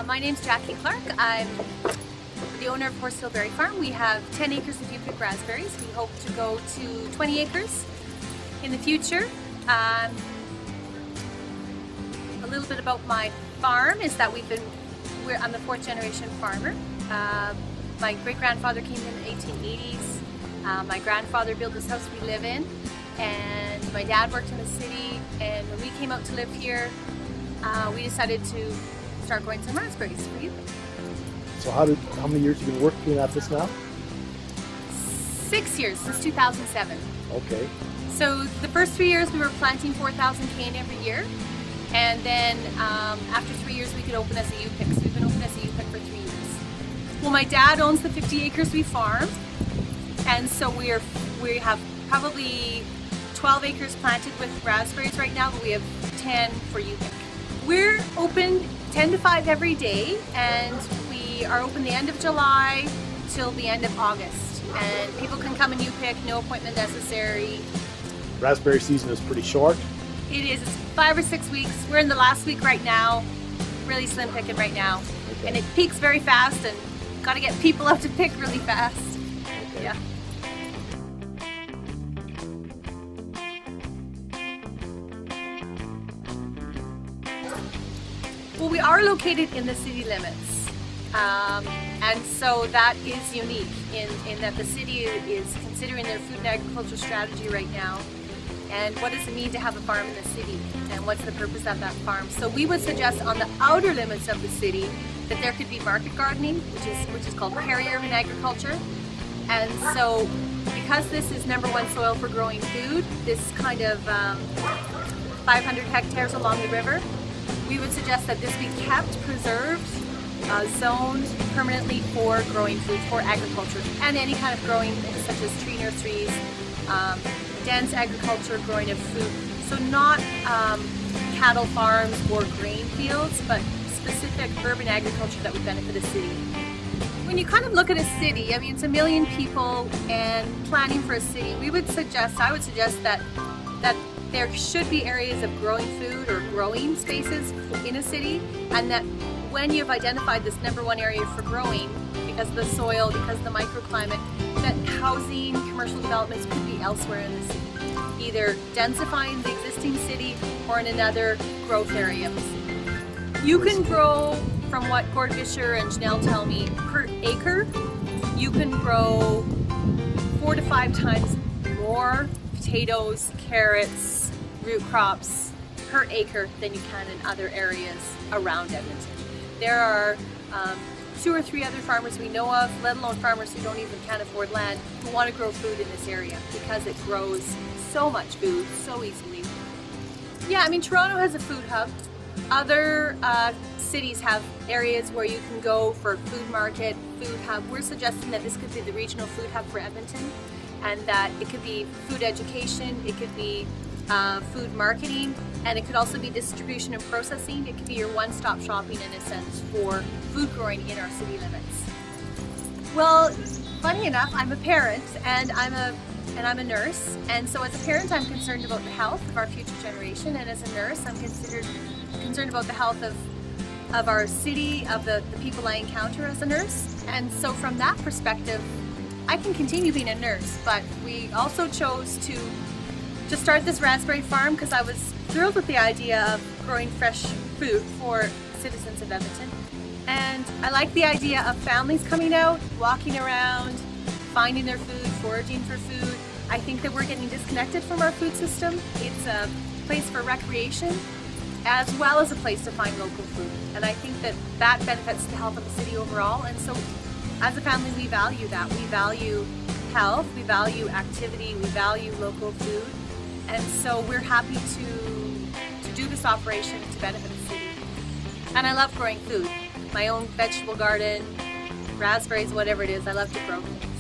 My name's Jackie Clark. I'm the owner of Horsehill Berry Farm. We have 10 acres of U-pick raspberries. We hope to go to 20 acres in the future. A little bit about my farm is that I'm the 4th generation farmer. My great-grandfather came in the 1880s. My grandfather built this house we live in, and my dad worked in the city, and when we came out to live here, we decided to start growing some raspberries for you. So how many years have you been working at this now? 6 years, since 2007. Okay. So the first 3 years we were planting 4,000 cane every year, and then after 3 years we could open as a U-pick. So we've been open as a U-pick for 3 years. Well, my dad owns the 50 acres we farm, and so we have probably 12 acres planted with raspberries right now, but we have 10 for U-pick. We're open 10 to 5 every day, and we are open the end of July till the end of August. And people can come and U-pick, no appointment necessary. Raspberry season is pretty short. It is. It's 5 or 6 weeks. We're in the last week right now. Really slim picking right now. Okay. And it peaks very fast, and got to get people out to pick really fast. Okay. Yeah. Well, we are located in the city limits, and so that is unique in that the city is considering their food and agriculture strategy right now, and what does it mean to have a farm in the city, and what's the purpose of that farm. So we would suggest on the outer limits of the city that there could be market gardening, which is called peri-urban agriculture, and so because this is #1 soil for growing food, this kind of 500 hectares along the river, we would suggest that this be kept, preserved, zoned permanently for growing food, for agriculture, and any kind of growing such as tree nurseries, dense agriculture, growing of food. So not cattle farms or grain fields, but specific urban agriculture that would benefit a city. When you kind of look at a city, I mean, it's 1 million people, and planning for a city, I would suggest that there should be areas of growing food or growing spaces in a city, and that when you've identified this #1 area for growing, because of the soil, because of the microclimate, that housing, commercial developments could be elsewhere in the city, either densifying the existing city or in another growth area. You can grow, from what Gord Fisher and Janelle tell me, per acre, you can grow 4 to 5 times more potatoes, carrots, root crops per acre than you can in other areas around Edmonton. There are 2 or 3 other farmers we know of, let alone farmers who can't afford land, who want to grow food in this area because it grows so much food so easily. Yeah, I mean, Toronto has a food hub. Other cities have areas where you can go for food market, food hub. We're suggesting that this could be the regional food hub for Edmonton, and that it could be food education, it could be food marketing, and it could also be distribution and processing. It could be your one-stop shopping in a sense for food growing in our city limits. Well, funny enough, I'm a parent, and I'm a nurse, and so as a parent I'm concerned about the health of our future generation, and as a nurse I'm concerned about the health of our city, of the people I encounter as a nurse. And so from that perspective, I can continue being a nurse, but we also chose to start this raspberry farm because I was thrilled with the idea of growing fresh food for citizens of Edmonton. And I like the idea of families coming out, walking around, finding their food, foraging for food. I think that we're getting disconnected from our food system. It's a place for recreation as well as a place to find local food. And I think that that benefits the health of the city overall. And so as a family, we value that. We value health, we value activity, we value local food. And so we're happy to do this operation to benefit the city. And I love growing food. My own vegetable garden, raspberries, whatever it is, I love to grow things.